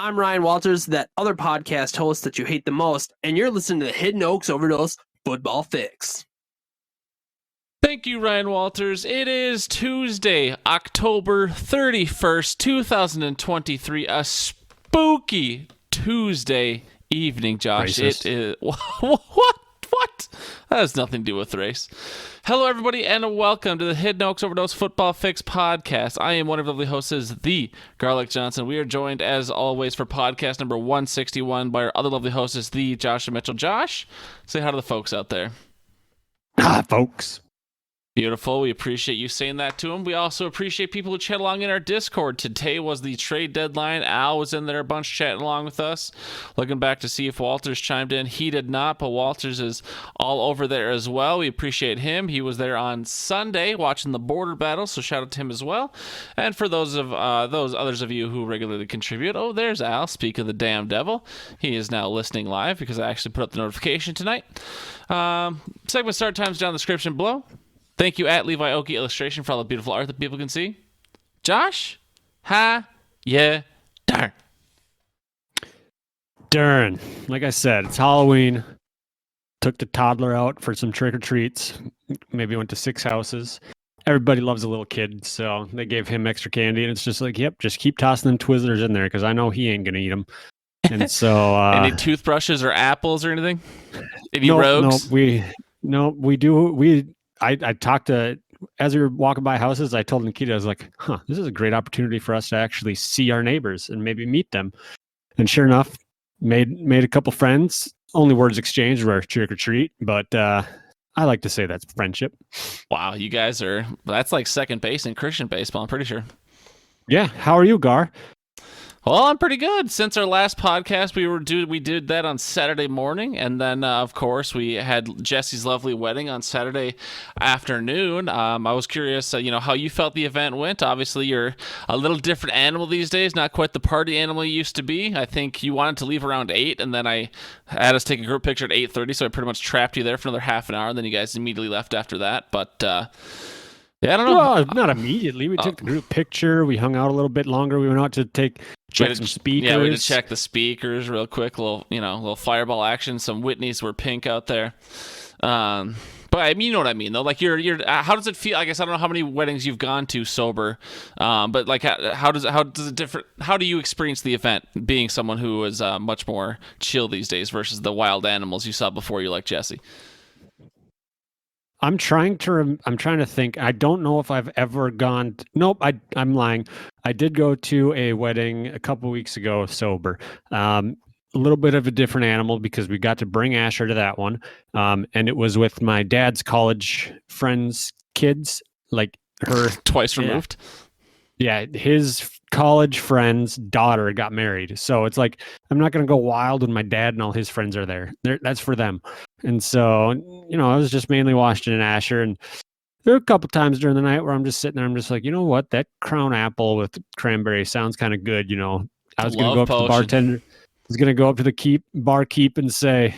I'm Ryan Walters, that other podcast host that you hate the most, and you're listening to the Hidden Oaks Overdose Football Fix. Thank you, Ryan Walters. It is Tuesday, October 31st, 2023, a spooky Tuesday evening, Josh. Racist. It is... What? That has nothing to do with race. Hello, everybody, and welcome to the Hidden Oaks Overdose Football Fix podcast. I am one of the lovely hosts, the Garlic Johnson. We are joined, as always, for podcast number 161 by our other lovely hosts, the Josh Mitchell. Josh, say hi to the folks out there. Hi, folks. Beautiful. We appreciate you saying that to them. We also appreciate people who chat along in our Discord. Today was the trade deadline. Al was in there a bunch chatting along with us. Looking back to see if Walters chimed in. He did not, but Walters is all over there as well. We appreciate him. He was there on Sunday watching the border battle, so shout out to him as well. And for those others of you who regularly contribute, there's Al. Speak of the damn devil. He is now listening live because I actually put up the notification tonight. Segment start times down in the description below. Thank you at Levi Oki Illustration for all the beautiful art that people can see. Josh? Darn. Like I said, it's Halloween. Took the toddler out for some trick-or-treats. Maybe went to 6 houses. Everybody loves a little kid, so they gave him extra candy, and it's just like, yep, just keep tossing them Twizzlers in there, because I know he ain't going to eat them. And so... Any toothbrushes or apples or anything? Any rogues? I talked to, as we were walking by houses, I told Nikita, I was like, this is a great opportunity for us to actually see our neighbors and maybe meet them. And sure enough, made a couple friends. Only words exchanged were trick or treat, but I like to say that's friendship. Wow, you guys that's like second base in Christian baseball, I'm pretty sure. Yeah, how are you, Gar? Well, I'm pretty good. Since our last podcast, we did that on Saturday morning, and then of course we had Jesse's lovely wedding on Saturday afternoon. I was curious, how you felt the event went. Obviously, you're a little different animal these days, not quite the party animal you used to be. I think you wanted to leave around 8, and then I had us take a group picture at 8:30, so I pretty much trapped you there for another half an hour, and then you guys immediately left after that. But yeah, I don't know. Well, not immediately. We took the group picture. We hung out a little bit longer. We went out to check some speakers. Yeah, we had to check the speakers real quick. Little fireball action. Some Whitneys were pink out there. But I mean, you know what I mean, though. Like, you're. How does it feel? I guess I don't know how many weddings you've gone to sober. But like, how does it differ? How do you experience the event? Being someone who is much more chill these days versus the wild animals you saw before you, like Jesse. I'm trying to think. I don't know if I've ever gone. Nope, I'm lying. I did go to a wedding a couple weeks ago sober. A little bit of a different animal because we got to bring Asher to that one. And it was with my dad's college friends' kids, like her twice removed. Yeah, his college friend's daughter got married. So it's like, I'm not going to go wild when my dad and all his friends are there. That's for them. And so, I was just mainly watching Asher. And there were a couple times during the night where I'm just sitting there. I'm just like, you know what? That crown apple with cranberry sounds kind of good. I was going to go up to the bartender. I was going to go up to the barkeep and say,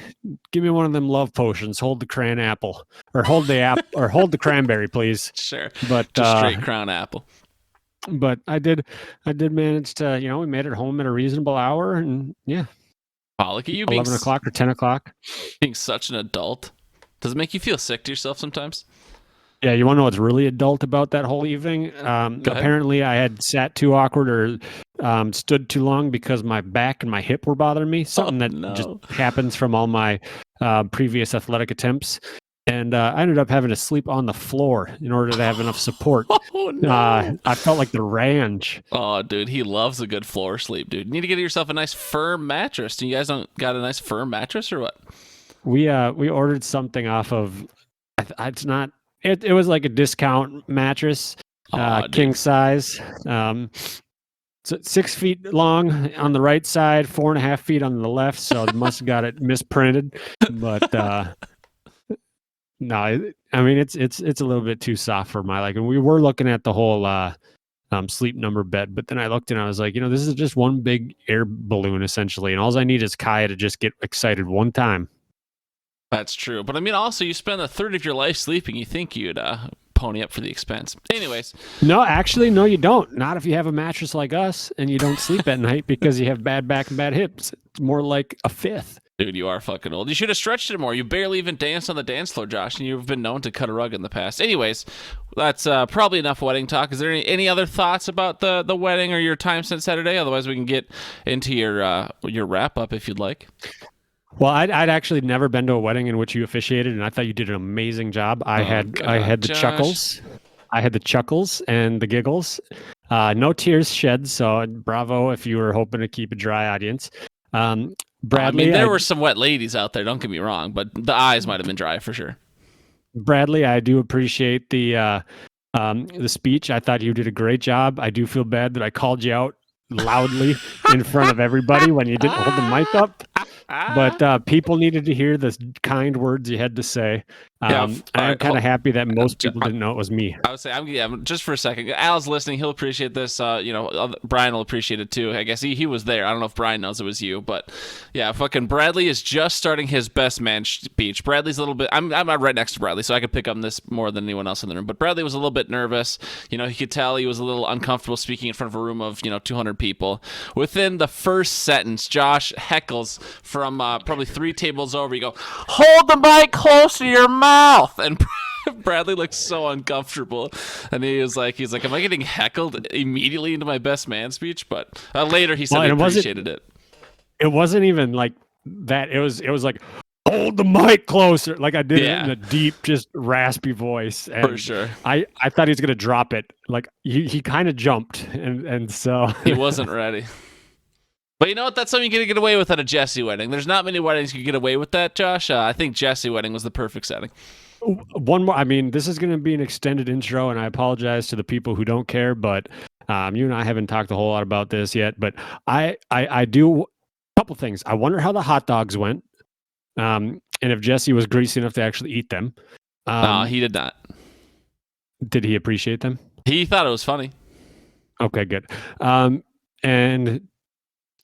give me one of them love potions. Hold the cran apple or hold the cranberry, please. Sure. But just straight crown apple. But I did manage to, we made it home at a reasonable hour, and yeah. Wow, look at you 11 o'clock or 10 o'clock. Being such an adult. Does it make you feel sick to yourself sometimes? Yeah, you want to know what's really adult about that whole evening? Apparently I had sat too awkward or stood too long because my back and my hip were bothering me. Something just happens from all my previous athletic attempts. And I ended up having to sleep on the floor in order to have enough support. Oh, no. I felt like the ranch. Oh, dude, he loves a good floor sleep, dude. You need to get yourself a nice firm mattress. Do you guys don't got a nice firm mattress or what? We ordered something off of. It's not. It was like a discount mattress, king size. So 6 feet long on the right side, 4.5 feet on the left. So they must have got it misprinted, but. No, I mean it's a little bit too soft for my liking. We were looking at the whole sleep number bed, but then I looked and I was like, this is just one big air balloon essentially, and all I need is Kaya to just get excited one time. That's true, but I mean, also you spend a third of your life sleeping. You think you'd pony up for the expense. Anyways. No, actually, no, you don't. Not if you have a mattress like us and you don't sleep at night because you have bad back and bad hips. It's more like a fifth. Dude, you are fucking old. You should have stretched it more. You barely even danced on the dance floor, Josh, and you've been known to cut a rug in the past. Anyways, that's probably enough wedding talk. Is there any other thoughts about the wedding or your time spent Saturday? Otherwise, we can get into your wrap up if you'd like. Well, I'd actually never been to a wedding in which you officiated, and I thought you did an amazing job. I had the Josh. chuckles. I had the chuckles and the giggles. No tears shed, so bravo if you were hoping to keep a dry audience. Bradley, I mean, there were some wet ladies out there, don't get me wrong, but the eyes might have been dry for sure. Bradley, I do appreciate the speech. I thought you did a great job. I do feel bad that I called you out loudly in front of everybody when you didn't hold the mic up. But people needed to hear the kind words you had to say. I'm kind of happy that most people didn't know it was me. I would say, just for a second. Al's listening. He'll appreciate this. Brian will appreciate it too. I guess he was there. I don't know if Brian knows it was you, but yeah, fucking Bradley is just starting his best man speech. Bradley's a little bit. I'm right next to Bradley, so I could pick up on this more than anyone else in the room. But Bradley was a little bit nervous. He could tell he was a little uncomfortable speaking in front of a room of 200 people. Within the first sentence, Josh heckles from probably 3 tables over. You go, hold the mic close to your mouth. And Bradley looked so uncomfortable, and he's like, am I getting heckled immediately into my best man speech? But later he said he appreciated it. It wasn't even like that. It was like, hold the mic closer. Like I did it in a deep, just raspy voice. And for sure. I thought he was gonna drop it. Like he kind of jumped, and so he wasn't ready. But you know what? That's something you can get away with at a Jesse wedding. There's not many weddings you can get away with that, Josh. I think Jesse wedding was the perfect setting. One more. I mean, this is going to be an extended intro, and I apologize to the people who don't care, but you and I haven't talked a whole lot about this yet. But I do a couple things. I wonder how the hot dogs went, and if Jesse was greasy enough to actually eat them. No, he did not. Did he appreciate them? He thought it was funny. Okay, good. And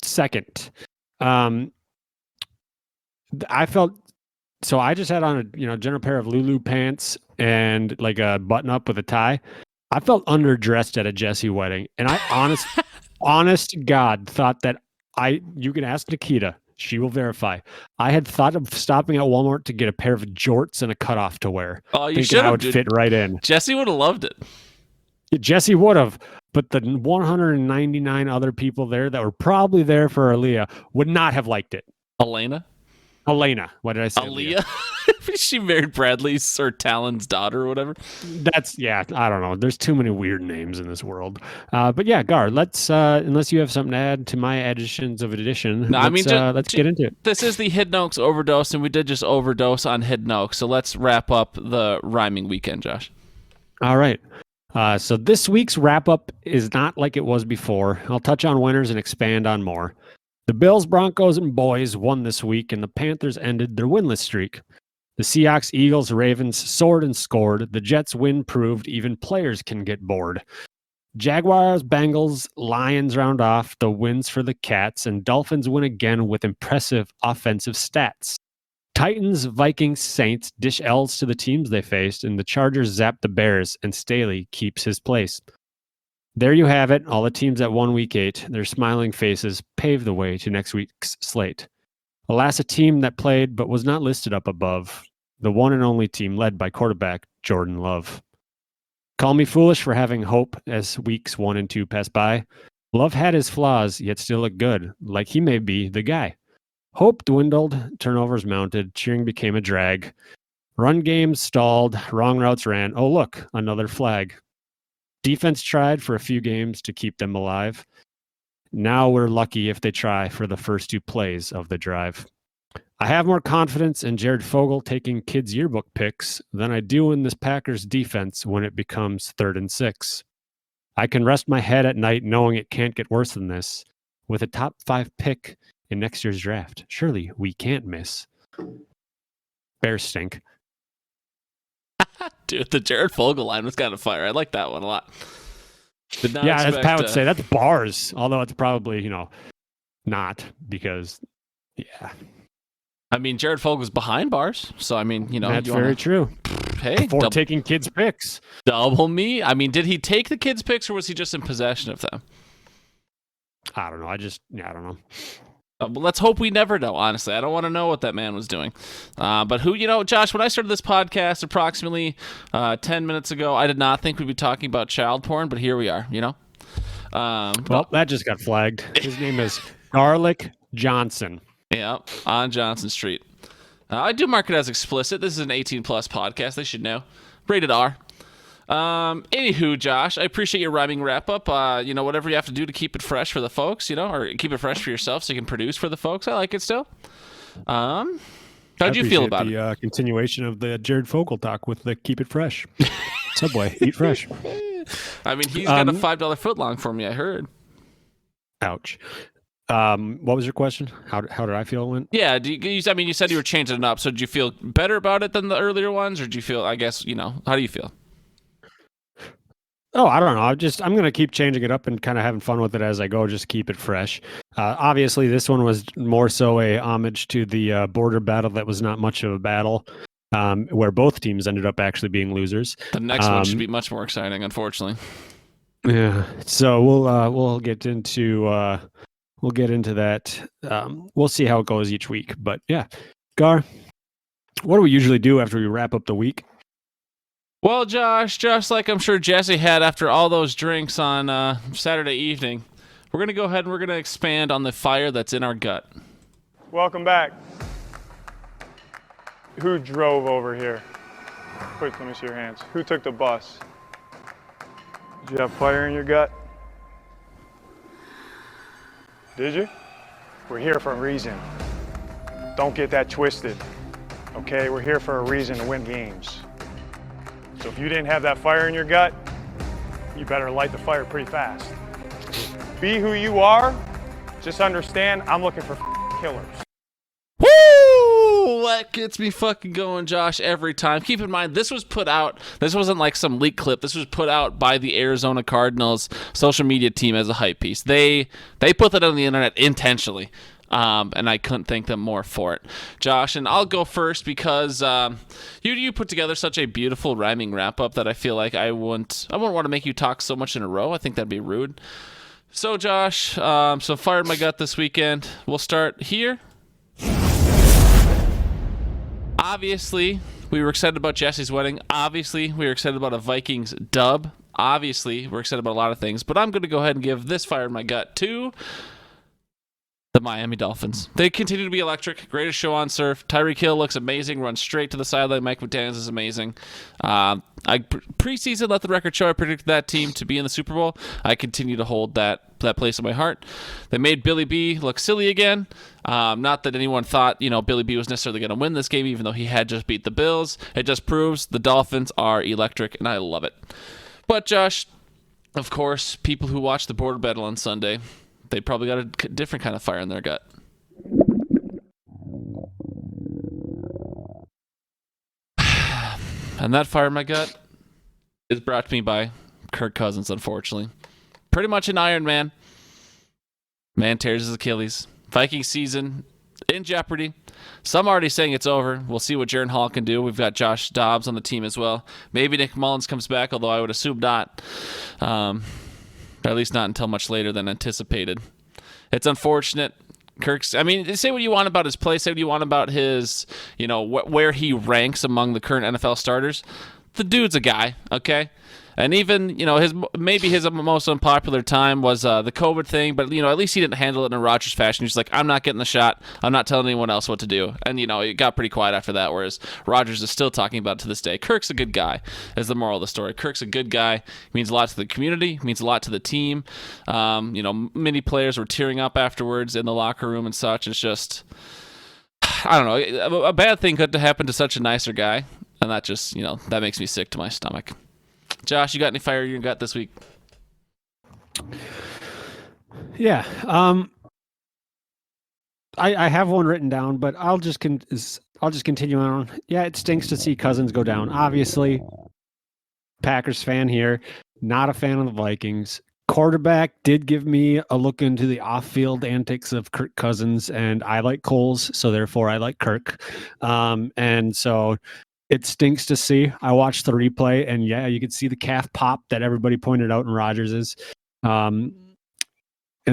second, I felt so. I just had on a general pair of Lulu pants and like a button up with a tie. I felt underdressed at a Jesse wedding, and I honest to God thought that you can ask Nikita, she will verify. I had thought of stopping at Walmart to get a pair of jorts and a cutoff to wear. Oh, you should have. I would fit right in. Jesse would have loved it. Jesse would have, but the 199 other people there that were probably there for Aaliyah would not have liked it. Elena? What did I say? Aaliyah? She married Bradley's or Talon's daughter or whatever. I don't know. There's too many weird names in this world. But yeah, Gar, let's, unless you have something to add to my additions of addition, let's get into it. This is the Hidden Oaks Overdose, and we did just overdose on Hidden Oaks. So let's wrap up the rhyming weekend, Josh. All right. So this week's wrap-up is not like it was before. I'll touch on winners and expand on more. The Bills, Broncos, and Boys won this week, and the Panthers ended their winless streak. The Seahawks, Eagles, Ravens soared and scored. The Jets' win proved even players can get bored. Jaguars, Bengals, Lions round off the wins for the Cats, and Dolphins win again with impressive offensive stats. Titans, Vikings, Saints dish L's to the teams they faced, and the Chargers zap the Bears, and Staley keeps his place. There you have it, all the teams that won Week 8. Their smiling faces pave the way to next week's slate. Alas, a team that played but was not listed up above. The one and only team led by quarterback Jordan Love. Call me foolish for having hope as weeks 1 and 2 pass by. Love had his flaws, yet still looked good, like he may be the guy. Hope dwindled, turnovers mounted, cheering became a drag. Run games stalled, wrong routes ran. Oh, look, another flag. Defense tried for a few games to keep them alive. Now we're lucky if they try for the first 2 plays of the drive. I have more confidence in Jared Fogle taking kids' yearbook picks than I do in this Packers defense when it becomes 3rd and 6. I can rest my head at night knowing it can't get worse than this. With a top 5 pick in next year's draft, surely we can't miss. Bears stink. Dude, the Jared Fogle line was kind of fire. I like that one a lot. As Pat would say, that's bars. Although it's probably, not because, yeah. I mean, Jared Fogel's behind bars, so I mean, that's very true. Hey, for taking kids' picks. Double me. I mean, did he take the kids' picks, or was he just in possession of them? I don't know. I don't know. Let's hope we never know, honestly. I don't want to know what that man was doing. But Josh, when I started this podcast approximately 10 minutes ago, I did not think we'd be talking about child porn, but here we are, Well, that just got flagged. His name is Garlic Johnson. Yeah, on Johnson Street. I do mark it as explicit. This is an 18-plus podcast. They should know. Rated R. Anywho, Josh, I appreciate your rhyming wrap-up. Whatever you have to do to keep it fresh for the folks, or keep it fresh for yourself so you can produce for the folks. I like it still. How'd you feel about it? The continuation of the Jared Fogle talk with the keep it fresh. Subway, eat fresh. I mean, he's got a $5 footlong for me, I heard. Ouch. What was your question? How did I feel it went? Yeah, you said you were changing it up. So did you feel better about it than the earlier ones, or do you feel? I guess how do you feel? Oh, I don't know. I'm going to keep changing it up and kind of having fun with it as I go. Just keep it fresh. Obviously, this one was more so a homage to the border battle that was not much of a battle, where both teams ended up actually being losers. The next one should be much more exciting, unfortunately. Yeah. So we'll get into that. We'll see how it goes each week. But yeah, Gar, what do we usually do after we wrap up the week? Well, Josh, just like I'm sure Jesse had after all those drinks on Saturday evening, we're going to go ahead and we're going to expand on the fire that's in our gut. Welcome back. Who drove over here? Quick, let me see your hands. Who took the bus? Did you have fire in your gut? Did you? We're here for a reason. Don't get that twisted, okay? We're here for a reason to win games. So if you didn't have that fire in your gut, you better light the fire pretty fast. Be who you are. Just understand, I'm looking for killers. Woo! That gets me fucking going, Josh, every time. Keep in mind, this was put out. This wasn't like some leak clip. This was put out by the Arizona Cardinals social media team as a hype piece. They put that on the internet intentionally. And I couldn't thank them more for it. Josh, and I'll go first because you put together such a beautiful rhyming wrap-up that I feel like I wouldn't want to make you talk so much in a row. I think that'd be rude. So, Josh, so fired my gut this weekend. We'll start here. Obviously, we were excited about Jesse's wedding. Obviously, we were excited about a Vikings dub. Obviously, we're excited about a lot of things. But I'm going to go ahead and give this fired my gut to the Miami Dolphins. They continue to be electric. Greatest show on surf. Tyreek Hill looks amazing. Runs straight to the sideline. Mike McDaniels is amazing. Preseason, let the record show, I predicted that team to be in the Super Bowl. I continue to hold that place in my heart. They made Billy B look silly again. Not that anyone thought Billy B was necessarily going to win this game, even though he had just beat the Bills. It just proves the Dolphins are electric, and I love it. But Josh, of course, people who watched the border battle on Sunday, they probably got a different kind of fire in their gut. And that fire in my gut is brought to me by Kirk Cousins, unfortunately. Pretty much an Iron Man. Man tears his Achilles. Viking season in jeopardy. Some already saying it's over. We'll see what Jaren Hall can do. We've got Josh Dobbs on the team as well. Maybe Nick Mullins comes back, although I would assume not. At least not until much later than anticipated. It's unfortunate. Say what you want about his play. Say what you want about his, where he ranks among the current NFL starters. The dude's a guy, okay? And even, his most unpopular time was the COVID thing, but, at least he didn't handle it in a Rodgers fashion. He's like, I'm not getting the shot. I'm not telling anyone else what to do. And, it got pretty quiet after that, whereas Rodgers is still talking about it to this day. Kirk's a good guy, is the moral of the story. Kirk's a good guy. He means a lot to the community. He means a lot to the team. Many players were tearing up afterwards in the locker room and such. It's just, I don't know. A bad thing could happen to such a nicer guy. And that just, that makes me sick to my stomach. Josh, you got any fire in your gut this week? Yeah. I have one written down, but I'll just continue on. Yeah, it stinks to see Cousins go down. Obviously, Packers fan here, not a fan of the Vikings. quarterback did give me a look into the off-field antics of Kirk Cousins, and I like Coles, so therefore I like Kirk. And so it stinks to see. I watched the replay, and yeah, you could see the calf pop that everybody pointed out in Rodgers's. And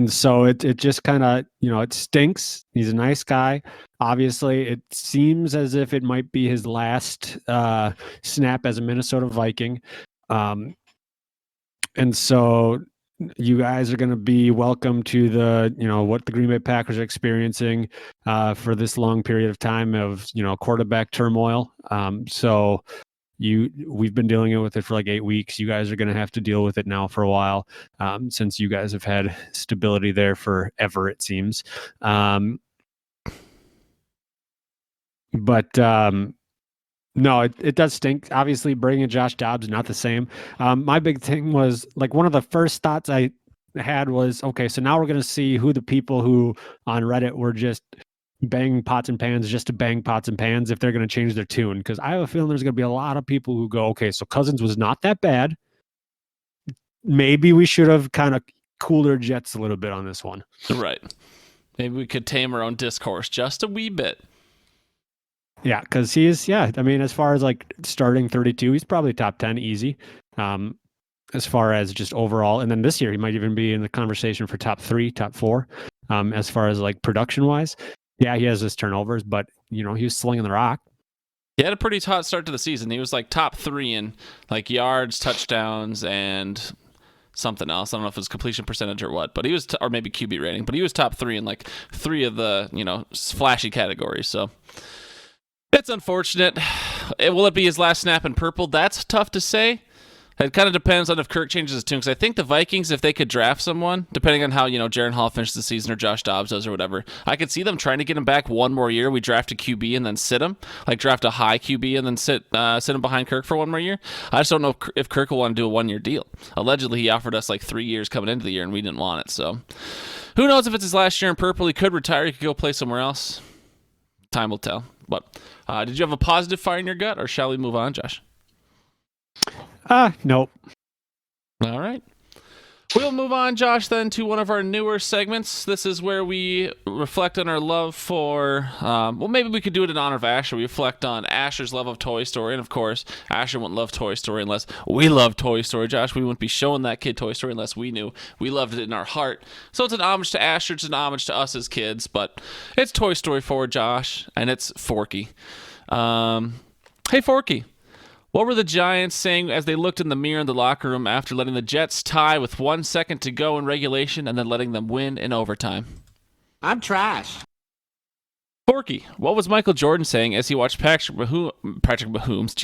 so it just kind of, it stinks. He's a nice guy. Obviously, it seems as if it might be his last snap as a Minnesota Viking. And so you guys are going to be welcome to the, what the Green Bay Packers are experiencing for this long period of time of, quarterback turmoil. So we've been dealing with it for like 8 weeks. You guys are going to have to deal with it now for a while, since you guys have had stability there forever, it seems. But no, it does stink. Obviously, bringing Josh Dobbs, not the same. My big thing was, like, one of the first thoughts I had was, okay, so now we're going to see who the people who on Reddit were just bang pots and pans just to bang pots and pans, if they're going to change their tune. Because I have a feeling there's going to be a lot of people who go, okay, so Cousins was not that bad. Maybe we should have kind of cooled our jets a little bit on this one. Right. Maybe we could tame our own discourse just a wee bit. Yeah, because as far as like starting 32, he's probably top 10 easy. As far as just overall. And then this year, he might even be in the conversation for top 3, top 4, as far as like production wise. Yeah, he has his turnovers, but he was slinging the rock. He had a pretty hot start to the season. He was like top 3 in like yards, touchdowns, and something else. I don't know if it was completion percentage or what, but he was, or maybe QB rating, but he was top 3 in like 3 of the, flashy categories. So it's unfortunate. Will it be his last snap in purple? That's tough to say. It kind of depends on if Kirk changes his tune, because I think the Vikings, if they could draft someone, depending on how, Jaren Hall finishes the season or Josh Dobbs does or whatever, I could see them trying to get him back one more year. We draft a QB and then sit him, like draft a high QB and then sit him behind Kirk for one more year. I just don't know if Kirk will want to do a 1-year deal. Allegedly, he offered us like 3 years coming into the year, and we didn't want it. So who knows if it's his last year in purple. He could retire. He could go play somewhere else. Time will tell. But did you have a positive fire in your gut, or shall we move on, Josh? Nope. All right. We'll move on, Josh, then to one of our newer segments. This is where we reflect on our love for, maybe we could do it in honor of Asher. We reflect on Asher's love of Toy Story. And, of course, Asher wouldn't love Toy Story unless we love Toy Story, Josh. We wouldn't be showing that kid Toy Story unless we knew we loved it in our heart. So it's an homage to Asher. It's an homage to us as kids. But it's Toy Story 4, Josh, and it's Forky. Hey, Forky. What were the Giants saying as they looked in the mirror in the locker room after letting the Jets tie with 1 second to go in regulation and then letting them win in overtime? I'm trash. Forky, what was Michael Jordan saying as he watched Patrick Mahomes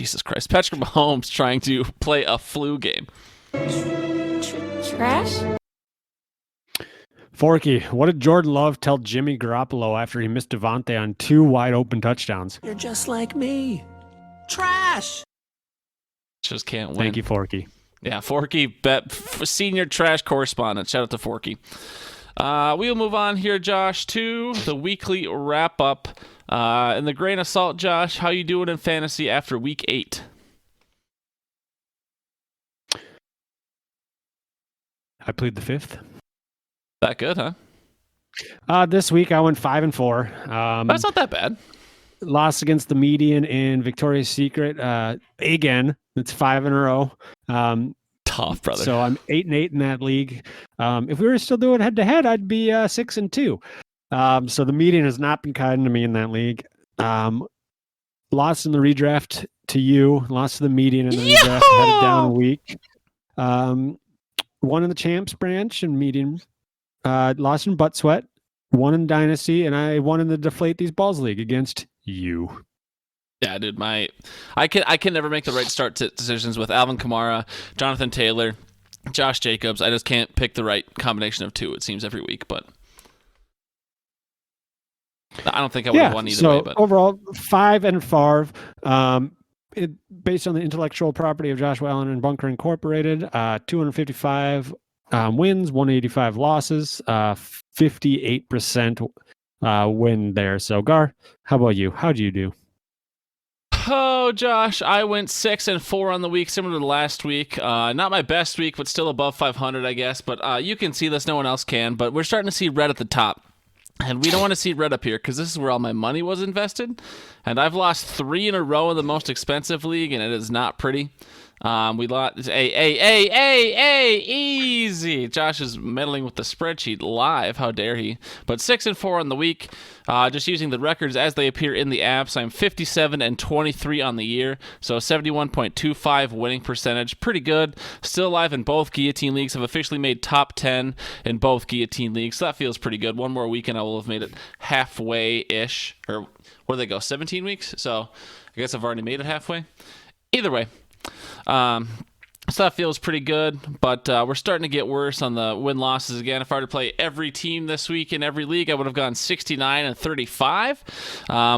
trying to play a flu game? Trash? Forky, what did Jordan Love tell Jimmy Garoppolo after he missed Devontae on 2 wide open touchdowns? You're just like me. Trash. Just can't win. Thank you, Forky. Yeah, Forky, senior trash correspondent. Shout out to Forky. We'll move on here, Josh, to the weekly wrap-up. In the grain of salt, Josh, how you doing in fantasy after week 8? I plead the 5th. That good, huh? This week I went 5-4. That's not that bad. Lost against the median in Victoria's Secret. Again, it's 5 in a row. Tough, brother. So I'm 8-8 in that league. If we were still doing head-to-head, I'd be 6-2. So the median has not been kind to me in that league. Lost in the redraft to you. Lost to the median in the redraft. Had a down week. Won in the champs branch and median. Lost in butt sweat. Won in Dynasty, and I won in the Deflate These Balls League against you. Yeah, dude, I can never make the right start decisions with Alvin Kamara, Jonathan Taylor, Josh Jacobs. I just can't pick the right combination of 2, it seems, every week, but I don't think I would have won either way. But overall, 5-5. Based on the intellectual property of Joshua Allen and Bunker Incorporated, 255 wins, 185 losses, 58% win there. So, Gar, how about you? How do you do? Oh, Josh, I went 6-4 on the week, similar to last week. Not my best week, but still above 500, I guess. But you can see this, no one else can. But we're starting to see red at the top. And we don't want to see red up here because this is where all my money was invested. And I've lost 3 in a row in the most expensive league, and it is not pretty. We lost easy. Josh is meddling with the spreadsheet live. How dare he? But 6-4 on the week. Just using the records as they appear in the apps. I'm 57-23 on the year, so 71.25 winning percentage. Pretty good. Still alive in both guillotine leagues. Have officially made top 10 in both guillotine leagues, so that feels pretty good. One more week and I will have made it halfway-ish. Or where do they go? 17 weeks? So I guess I've already made it halfway. Either way. So that feels pretty good, but we're starting to get worse on the win-losses again. If I were to play every team this week in every league, I would have gone 69-35.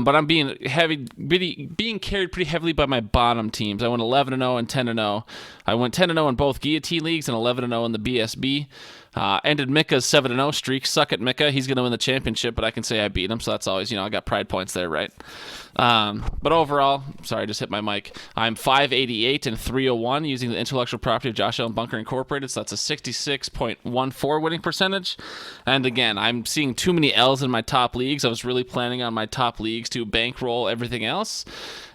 But I'm being carried pretty heavily by my bottom teams. I went 11-0 and 10-0. I went 10-0 in both guillotine leagues and 11-0 in the BSB. Ended Mika's 7-0 streak. Suck at Mika. He's going to win the championship, but I can say I beat him, so that's always, I got pride points there, right? But overall, sorry, I just hit my mic. I'm 588-301 using the intellectual property of Josh Allen Bunker Incorporated, so that's a 66.14 winning percentage. And again, I'm seeing too many L's in my top leagues. I was really planning on my top leagues to bankroll everything else.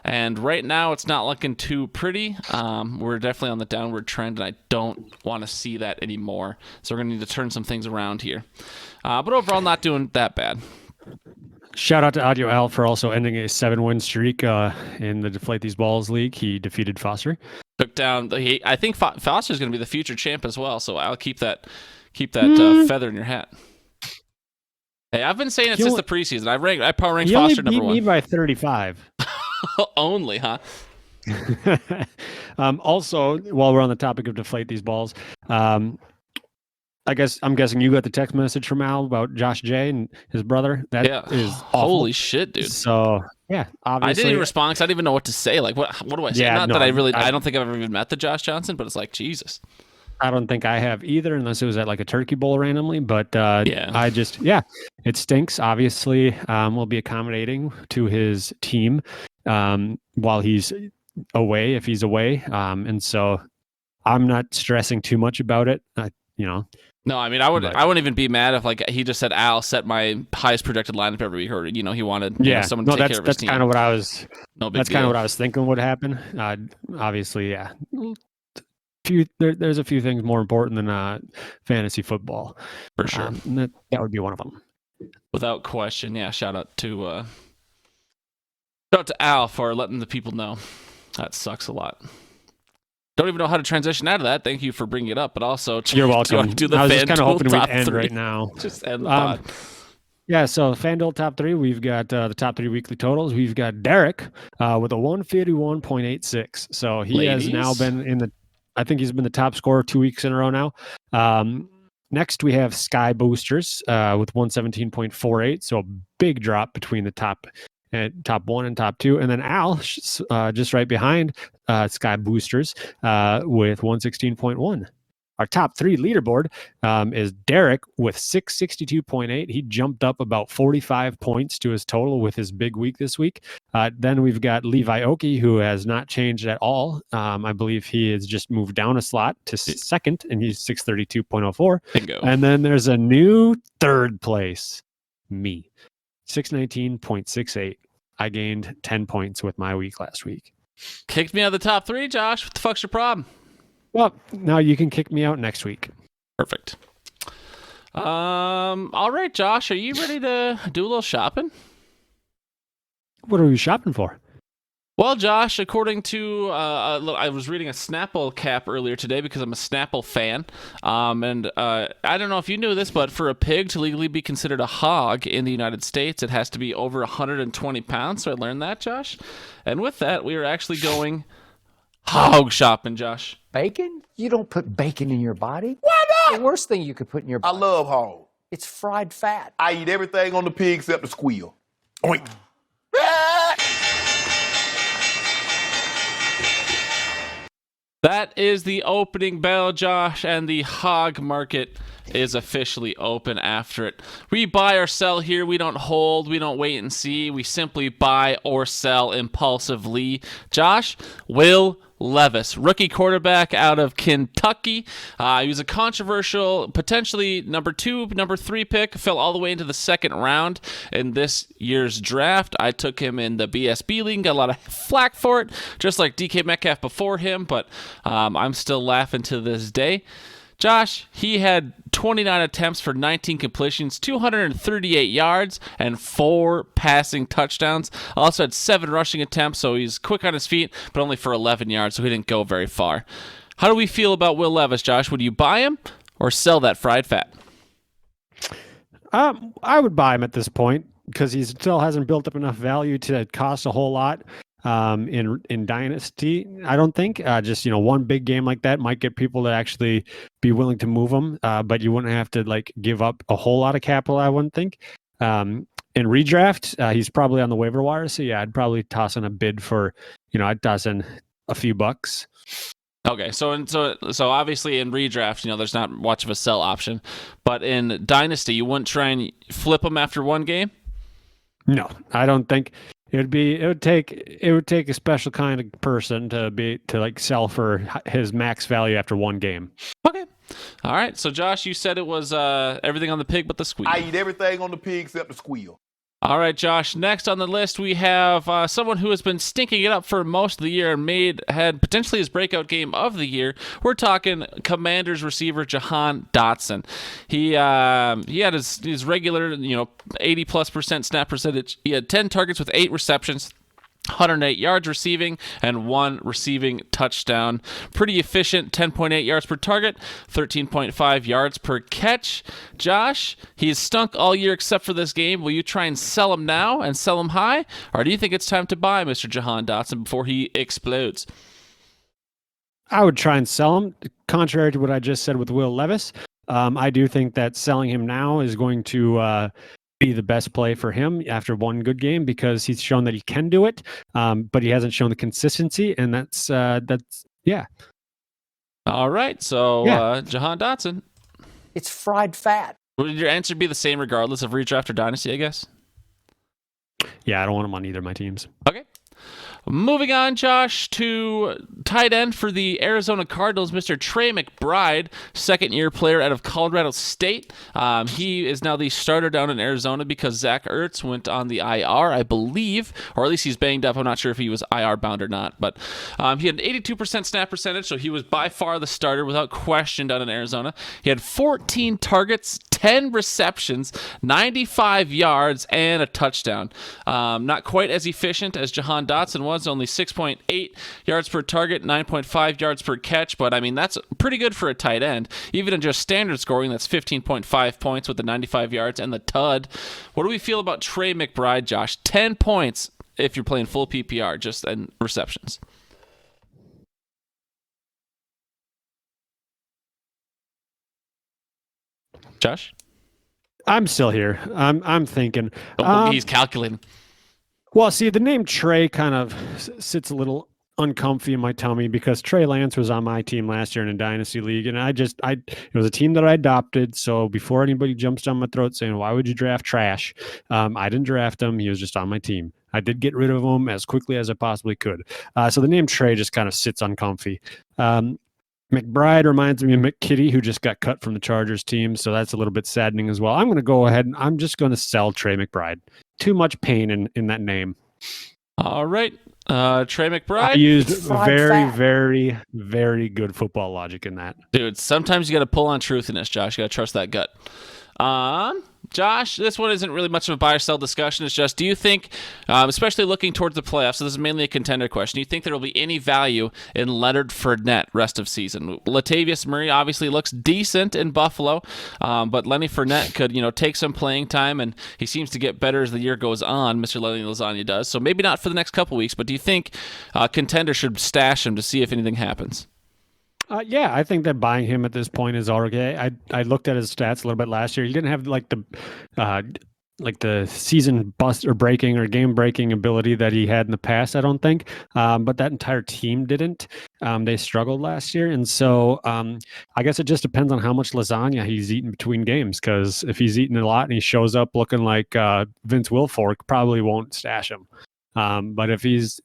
And right now, it's not looking too pretty. We're definitely on the downward trend, and I don't want to see that anymore. So we're going to need to turn some things around here. But overall, not doing that bad. Shout out to Audio Al for also ending a 7-win streak in the Deflate These Balls League. He defeated Foster. Took down. I think Foster's going to be the future champ as well. So I'll keep that feather in your hat. Hey, I've been saying it since the preseason. I power ranked Foster number 1. He only beat me by 35. Only, huh? Also, while we're on the topic of Deflate These Balls, I'm guessing you got the text message from Al about Josh J and his brother. That is awful. Holy shit, dude. So yeah, obviously I didn't even respond because I didn't even know what to say. Like, what do I say? Yeah, I don't think I've ever even met the Josh Johnson, but it's like, Jesus. I don't think I have either, unless it was at like a turkey bowl randomly. But it stinks. Obviously, we'll be accommodating to his team while he's away, if he's away. And so I'm not stressing too much about it. No, I mean, I wouldn't even be mad if like he just said, "Al, set my highest projected lineup every week,k," or he wanted someone to take care of his team. That's kind of what I was. That's kind of what I was thinking would happen. Obviously, yeah. There's a few things more important than fantasy football, for sure. And that would be one of them, without question. Yeah, shout out to Al for letting the people know. That sucks a lot. Don't even know how to transition out of that. Thank you for bringing it up, but also you're welcome. Do the I was just kind of hoping we'd end 3 right now. Just end the pod. Yeah, so FanDuel top 3. We've got the top 3 weekly totals. We've got Derek with a 151.86. So he has now been I think he's been the top scorer 2 weeks in a row now. Next, we have Sky Boosters with 117.48. So a big drop between the top 1 and top 2. And then Al, just right behind Sky Boosters with 116.1. Our top 3 leaderboard is Derek with 662.8. He jumped up about 45 points to his total with his big week this week. Then we've got Levi Oki, who has not changed at all. I believe he has just moved down a slot to second, and he's 632.04. Bingo. And then there's a new third place, me, 619.68. I gained 10 points with my week last week. Kicked me out of the top 3, Josh. What the fuck's your problem? Well, now you can kick me out next week. Perfect. All right, Josh, are you ready to do a little shopping? What are we shopping for? Well, Josh, according to I was reading a Snapple cap earlier today because I'm a Snapple fan, and I don't know if you knew this, but for a pig to legally be considered a hog in the United States, it has to be over 120 pounds. So I learned that, Josh. And with that, we are actually going hog shopping, Josh. Bacon? You don't put bacon in your body. Why not? The worst thing you could put in your body. I love hog. It's fried fat. I eat everything on the pig except the squeal. Oink. That is the opening bell, Josh, and the HAWG Market is officially open after it. We buy or sell here. We don't hold. We don't wait and see. We simply buy or sell impulsively. Josh, Will Levis, rookie quarterback out of Kentucky. He was a controversial, potentially number 2, number 3 pick, fell all the way into the second round in this year's draft. I took him in the BSB league, got a lot of flack for it, just like DK Metcalf before him, but I'm still laughing to this day. Josh, he had 29 attempts for 19 completions, 238 yards, and 4 passing touchdowns. Also had 7 rushing attempts, so he's quick on his feet, but only for 11 yards, so he didn't go very far. How do we feel about Will Levis, Josh? Would you buy him or sell that fried fat? I would buy him at this point because he still hasn't built up enough value to cost a whole lot. In Dynasty, I don't think just one big game like that might get people to actually be willing to move him, but you wouldn't have to like give up a whole lot of capital, I wouldn't think. In redraft, he's probably on the waiver wire, so yeah, I'd probably toss in a bid for I'd toss in a few bucks. Okay, so obviously in redraft, there's not much of a sell option, but in Dynasty, you wouldn't try and flip him after one game? No, I don't think. It would take a special kind of person to like sell for his max value after one game. Okay. All right. So Josh, you said it was everything on the pig but the squeal. I eat everything on the pig except the squeal. All right, Josh. Next on the list, we have someone who has been stinking it up for most of the year and had potentially his breakout game of the year. We're talking Commanders receiver Jahan Dotson. He had his regular 80+% snap percentage. He had 10 targets with 8 receptions, 108 yards receiving, and 1 receiving touchdown. Pretty efficient, 10.8 yards per target, 13.5 yards per catch. Josh, he's stunk all year except for this game. Will you try and sell him now and sell him high? Or do you think it's time to buy Mr. Jahan Dotson before he explodes? I would try and sell him. Contrary to what I just said with Will Levis, I do think that selling him now is going to be the best play for him after one good game because he's shown that he can do it, but he hasn't shown the consistency, and that's yeah. All right, so Yeah. Jahan Dotson. It's fried fat. Would your answer be the same regardless of redraft or dynasty, I guess? Yeah, I don't want him on either of my teams. Okay. Moving on, Josh, to tight end for the Arizona Cardinals, Mr. Trey McBride, second-year player out of Colorado State. He is now the starter down in Arizona because Zach Ertz went on the IR, I believe, or at least he's banged up. I'm not sure if he was IR bound or not, but he had an 82% snap percentage, so he was by far the starter without question down in Arizona. He had 14 targets, 10 receptions, 95 yards, and a touchdown. Not quite as efficient as Jahan Dotson was, only 6.8 yards per target, 9.5 yards per catch, but I mean, that's pretty good for a tight end. Even in just standard scoring, that's 15.5 points with the 95 yards and the tud. What do we feel about Trey McBride, Josh? 10 points if you're playing full PPR, just in receptions. Josh? I'm still here. I'm thinking. He's calculating. Well, see, the name Trey kind of sits a little uncomfy in my tummy because Trey Lance was on my team last year in a dynasty league, and it was a team that I adopted. So before anybody jumps down my throat saying, "Why would you draft trash?" I didn't draft him. He was just on my team. I did get rid of him as quickly as I possibly could. So the name Trey just kind of sits uncomfy. McBride reminds me of McKitty, who just got cut from the Chargers team, so that's a little bit saddening as well. I'm going to go ahead and I'm just going to sell Trey McBride. Too much pain in that name. All right. Trey McBride. I used very, very good football logic in that. Dude, sometimes you got to pull on truth in this, Josh. You got to trust that gut. Josh, this one isn't really much of a buy or sell discussion. It's just, do you think, especially looking towards the playoffs, so this is mainly a contender question, do you think there will be any value in Leonard Fournette rest of season? Latavius Murray obviously looks decent in Buffalo, but Lenny Fournette could, take some playing time, and he seems to get better as the year goes on, Mr. Lenny Lasagna does. So maybe not for the next couple weeks, but do you think contender should stash him to see if anything happens? Yeah, I think that buying him at this point is okay. I looked at his stats a little bit last year. He didn't have like the like the season bust or breaking or game breaking ability that he had in the past, I don't think. But that entire team didn't. They struggled last year. And so I guess it just depends on how much lasagna he's eaten between games. Because if he's eating a lot and he shows up looking like Vince Wilfork, probably won't stash him. But if he's,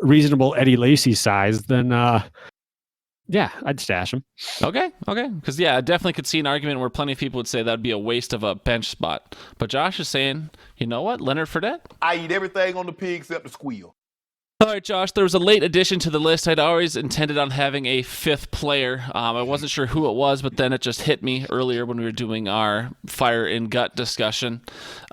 reasonable Eddie Lacy size, then yeah, I'd stash him. Okay. Because, I definitely could see an argument where plenty of people would say that would be a waste of a bench spot. But Josh is saying, you know what? Leonard Fournette? I eat everything on the pig except the squeal. All right, Josh, there was a late addition to the list. I'd always intended on having a fifth player. I wasn't sure who it was, but then it just hit me earlier when we were doing our fire and gut discussion.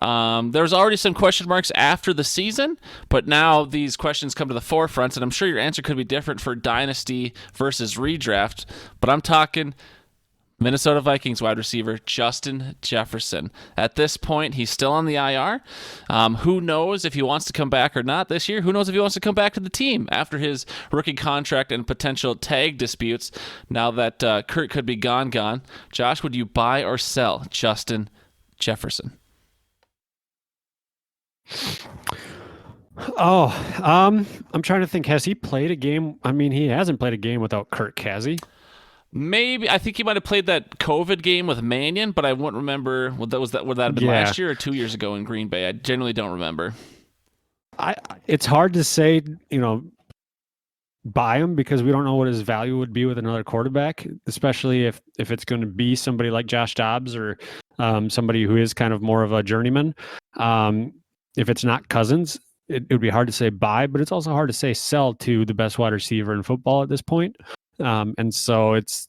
There was already some question marks after the season, but now these questions come to the forefront, and I'm sure your answer could be different for Dynasty versus Redraft, but I'm talking Minnesota Vikings wide receiver Justin Jefferson. At this point, he's still on the IR. Who knows if he wants to come back or not this year? Who knows if he wants to come back to the team after his rookie contract and potential tag disputes now that Kurt could be gone. Josh, would you buy or sell Justin Jefferson? I'm trying to think. Has he played a game? I mean, he hasn't played a game without Kirk, has he? Maybe. I think he might have played that COVID game with Mannion, but I wouldn't remember. Would that have been last year or 2 years ago in Green Bay? I generally don't remember. It's hard to say, buy him because we don't know what his value would be with another quarterback, especially if it's going to be somebody like Josh Dobbs or somebody who is kind of more of a journeyman. If it's not Cousins, it would be hard to say buy, but it's also hard to say sell to the best wide receiver in football at this point. And so that's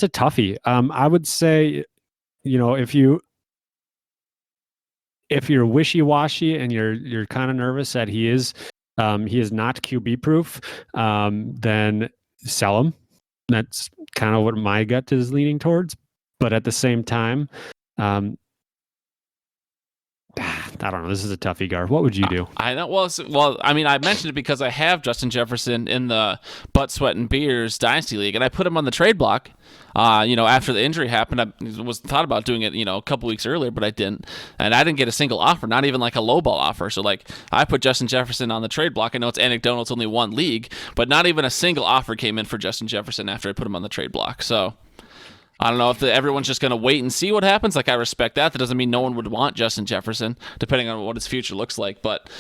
a toughie. I would say, if you're wishy-washy and you're kind of nervous that he is not QB proof, then sell him. That's kind of what my gut is leaning towards. But at the same time, I don't know. This is a toughie, Gar. What would you do? I know. Well, I mean, I mentioned it because I have Justin Jefferson in the Butt, Sweat, and Beers Dynasty League, and I put him on the trade block. After the injury happened, I thought about doing it, a couple weeks earlier, but I didn't. And I didn't get a single offer, not even like a lowball offer. So, I put Justin Jefferson on the trade block. I know it's anecdotal, it's only one league, but not even a single offer came in for Justin Jefferson after I put him on the trade block. So I don't know if everyone's just going to wait and see what happens. I respect that. That doesn't mean no one would want Justin Jefferson, depending on what his future looks like. But,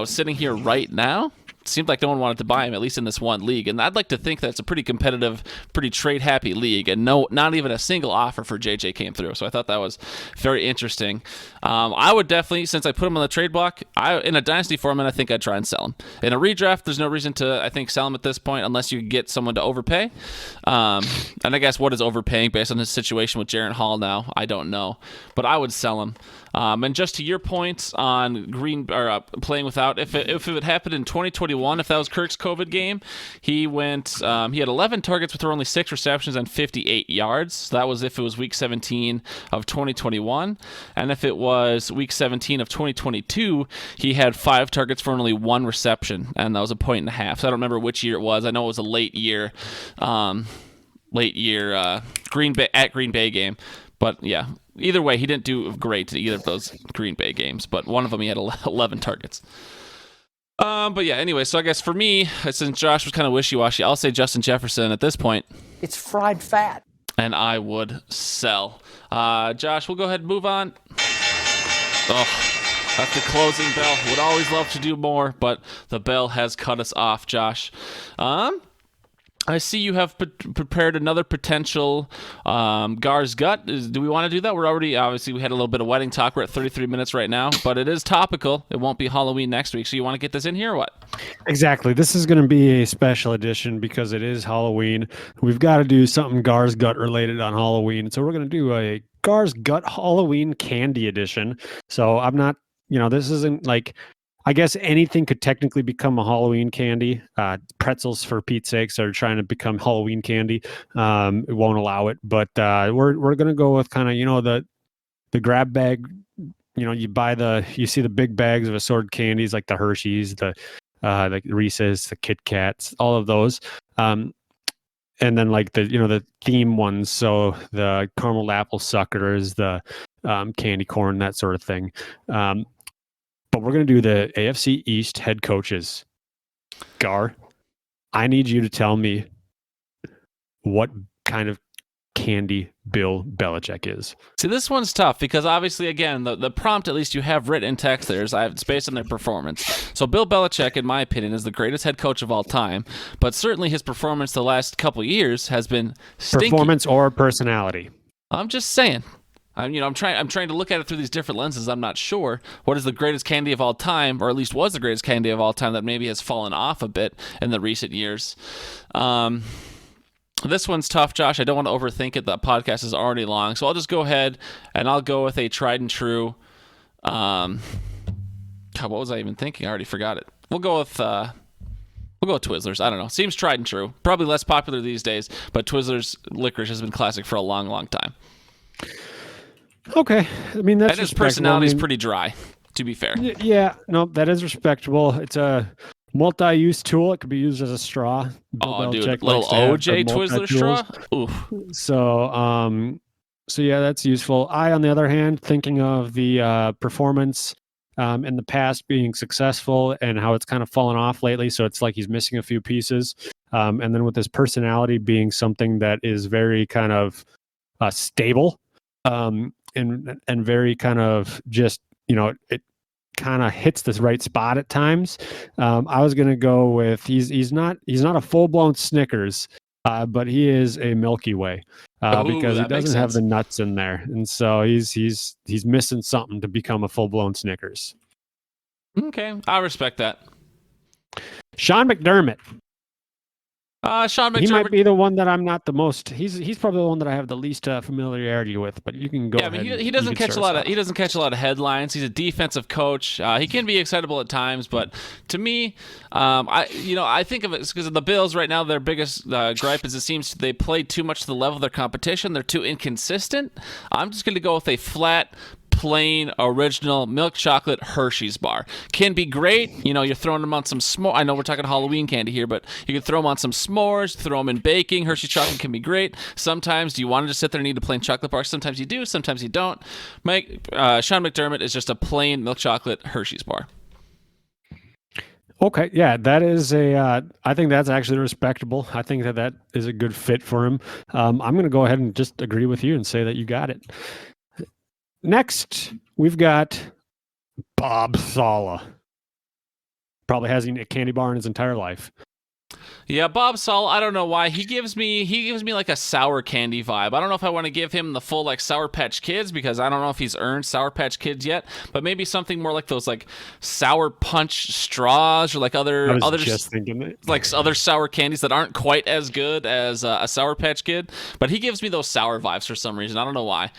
sitting here right now, it seemed like no one wanted to buy him, at least in this one league. And I'd like to think that it's a pretty competitive, pretty trade-happy league, and not even a single offer for JJ came through. So I thought that was very interesting. I would definitely, since I put him on the trade block, in a dynasty format, I think I'd try and sell him. In a redraft, there's no reason to, I think, sell him at this point unless you get someone to overpay. And I guess what is overpaying based on his situation with Jaren Hall now, I don't know. But I would sell him. And just to your points on playing without, if it happened in 2021, if that was Kirk's COVID game, he had 11 targets with only 6 receptions and 58 yards. So that was if it was week 17 of 2021. And if it was week 17 of 2022, he had 5 targets for only 1 reception, and that was 1.5 points. So I don't remember which year it was. I know it was a late year Green Bay game. But yeah, either way, he didn't do great at either of those Green Bay games. But one of them, he had 11 targets. But yeah, anyway, so I guess for me, since Josh was kind of wishy-washy, I'll say Justin Jefferson at this point. It's fried fat. And I would sell. Josh, we'll go ahead and move on. Oh, that's the closing bell. Would always love to do more, but the bell has cut us off, Josh. I see you have prepared another potential Gar's Gut. Do we want to do that? Obviously, we had a little bit of wedding talk. We're at 33 minutes right now, but it is topical. It won't be Halloween next week, so you want to get this in here or what? Exactly. This is going to be a special edition because it is Halloween. We've got to do something Gar's Gut related on Halloween, so we're going to do a Gar's Gut Halloween candy edition. So I'm not, this isn't like... I guess anything could technically become a Halloween candy. Pretzels, for Pete's sakes, are trying to become Halloween candy. It won't allow it, but we're gonna go with kind of the grab bag. You see the big bags of assorted candies like the Hershey's, the Reese's, the Kit Kats, all of those. And then like the theme ones, so the caramel apple suckers, the candy corn, that sort of thing. But we're going to do the AFC East head coaches. Gar, I need you to tell me what kind of candy Bill Belichick is. See, this one's tough because obviously, again, the prompt, at least you have written in text there, is it's based on their performance. So Bill Belichick, in my opinion, is the greatest head coach of all time, but certainly his performance the last couple years has been stinky. Performance or personality? I'm just saying. I'm trying to look at it through these different lenses. I'm not sure what is the greatest candy of all time, or at least was the greatest candy of all time that maybe has fallen off a bit in the recent years. This one's tough, Josh. I don't want to overthink it. The podcast is already long, so I'll just go ahead and I'll go with a tried and true. God, what was I even thinking? I already forgot it. We'll go with Twizzlers. I don't know. Seems tried and true. Probably less popular these days, but Twizzlers licorice has been classic for a long, long time. Okay, I mean that's. And his personality is pretty dry, to be fair. Yeah, no, that is respectable. It's a multi-use tool. It could be used as a straw. Oh, dude, little OJ Twizzler straw. Oof. So yeah, that's useful. I, on the other hand, thinking of the performance in the past being successful and how it's kind of fallen off lately. So it's like he's missing a few pieces. And then with his personality being something that is very kind of stable. And very kind of just, it kind of hits the right spot at times. I was going to go with he's not a full-blown Snickers, but he is a Milky Way because he doesn't have the nuts in there, and so he's missing something to become a full-blown Snickers. Okay, I respect that. Sean McDermott. Sean McDermott. He might be the one that I'm not the most. He's probably the one that I have the least familiarity with. But you can go. Yeah, ahead. He doesn't catch a lot of. He doesn't catch a lot of headlines. He's a defensive coach. He can be excitable at times, but to me, I think of it because of the Bills right now. Their biggest gripe is it seems they play too much to the level of their competition. They're too inconsistent. I'm just going to go with a flat, plain, original milk chocolate Hershey's bar. Can be great. You're throwing them on some s'mores. I know we're talking Halloween candy here, but you can throw them on some s'mores, throw them in baking. Hershey's chocolate can be great. Sometimes do you want to just sit there and eat a plain chocolate bar? Sometimes you do, sometimes you don't. Sean McDermott is just a plain milk chocolate Hershey's bar. Okay, yeah, that is I think that's actually respectable. I think that is a good fit for him. I'm going to go ahead and just agree with you and say that you got it. Next, we've got Bob Saleh. Probably hasn't eaten a candy bar in his entire life. Yeah, Bob Saleh, I don't know why. He gives me like a sour candy vibe. I don't know if I want to give him the full like Sour Patch Kids because I don't know if he's earned Sour Patch Kids yet, but maybe something more like those like Sour Punch straws or like other sour candies that aren't quite as good as a Sour Patch Kid, but he gives me those sour vibes for some reason. I don't know why.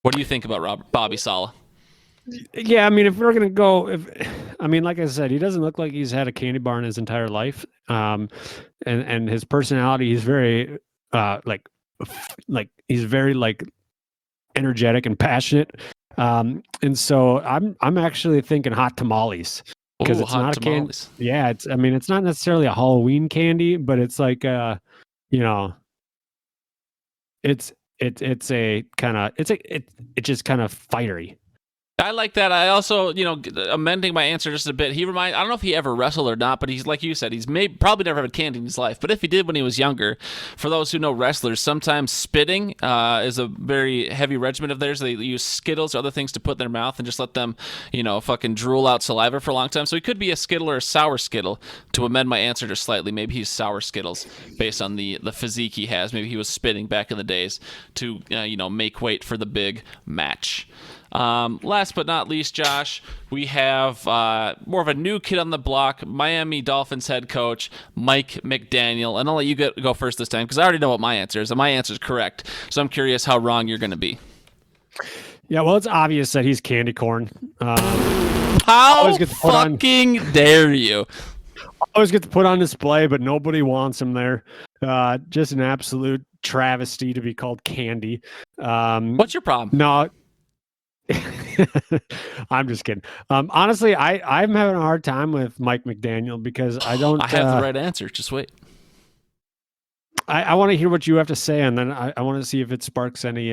What do you think about Bobby Saleh? Yeah, I mean, if we're gonna go, like I said, he doesn't look like he's had a candy bar in his entire life. And his personality, he's very he's very like energetic and passionate. And so I'm actually thinking hot tamales because it's not a candy. Yeah, it's not necessarily a Halloween candy, but it's like it's just kind of fiery. I like that. I also, amending my answer just a bit. I don't know if he ever wrestled or not, but he's like you said, he's probably never had candy in his life. But if he did when he was younger, for those who know wrestlers, sometimes spitting is a very heavy regimen of theirs. They use Skittles or other things to put in their mouth and just let them, fucking drool out saliva for a long time. So he could be a Skittle or a sour Skittle. To amend my answer just slightly, maybe he's sour Skittles based on the physique he has. Maybe he was spitting back in the days to, make weight for the big match. Last but not least, Josh, we have more of a new kid on the block, Miami Dolphins head coach Mike McDaniel. And I'll let you go first this time because I already know what my answer is, and my answer is correct. So I'm curious how wrong you're going to be. Yeah, well, it's obvious that he's candy corn. How fucking dare you? Always get to put on display, but nobody wants him there. Just an absolute travesty to be called candy. What's your problem? No. I'm just kidding. Honestly, I'm having a hard time with Mike McDaniel because I have the right answer. Just wait. I want to hear what you have to say, and then I want to see if it sparks any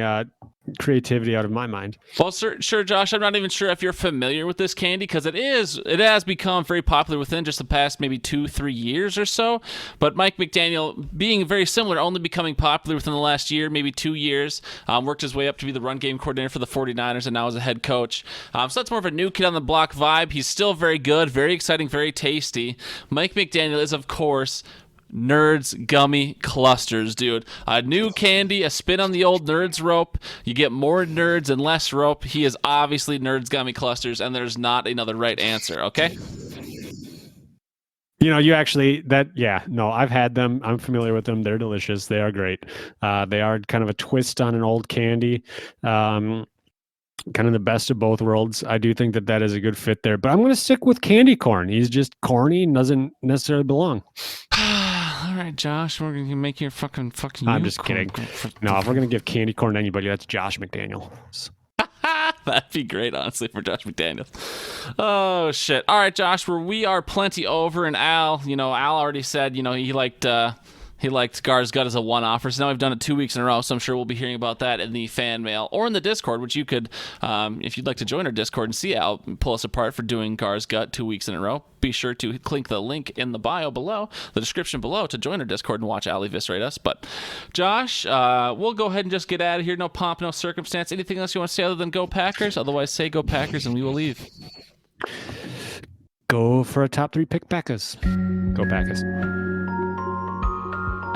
creativity out of my mind. Well, sure, Josh. I'm not even sure if you're familiar with this candy because it has become very popular within just the past maybe 2-3 years or so. But Mike McDaniel, being very similar, only becoming popular within the last year, maybe 2 years, worked his way up to be the run game coordinator for the 49ers and now is a head coach. So that's more of a new kid on the block vibe. He's still very good, very exciting, very tasty. Mike McDaniel is, of course, Nerds Gummy Clusters, dude. A new candy, a spin on the old Nerds rope. You get more nerds and less rope. He is obviously Nerds Gummy Clusters, and there's not another right answer, okay? You actually, I've had them. I'm familiar with them. They're delicious. They are great. They are kind of a twist on an old candy. Kind of the best of both worlds. I do think that is a good fit there, but I'm going to stick with candy corn. He's just corny and doesn't necessarily belong. All right, Josh, we're going to make your fucking I'm just kidding. No, if we're going to give candy corn to anybody, that's Josh McDaniel. That'd be great, honestly, for Josh McDaniels. Oh, shit. All right, Josh, we are plenty over, and Al already said, he liked Gar's Gut as a one-offer, so now we've done it 2 weeks in a row, so I'm sure we'll be hearing about that in the fan mail or in the Discord, which you could, if you'd like to join our Discord and see Al pull us apart for doing Gar's Gut 2 weeks in a row, be sure to click the link in the bio below, the description below, to join our Discord and watch Al eviscerate us. But, Josh, we'll go ahead and just get out of here. No pomp, no circumstance. Anything else you want to say other than go Packers? Otherwise, say go Packers and we will leave. Go for a top 3 pick Packers. Go Packers.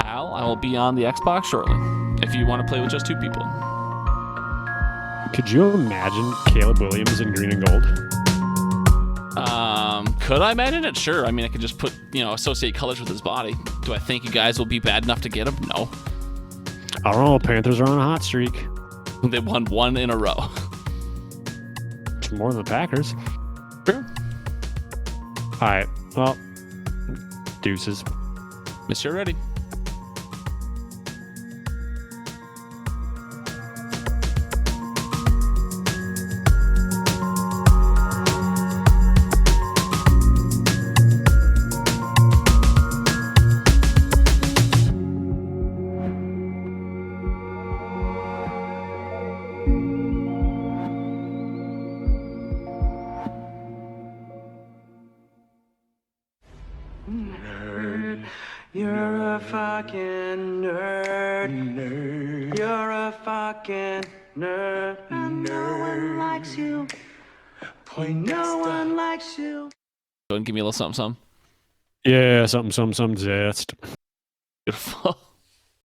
Al, I will be on the Xbox shortly if you want to play with just 2 people. Could you imagine Caleb Williams in green and gold? Could I imagine it? Sure. I mean, I could just put, associate colors with his body. Do I think you guys will be bad enough to get him? No. I don't know. Panthers are on a hot streak. They won 1 in a row. It's more than the Packers. True. All right. Well, deuces. Monsieur ready. You're a fucking nerd. You're a fucking nerd. And no one likes you. No one likes you. Go and give me a little something, something. Yeah, something, zest. Beautiful.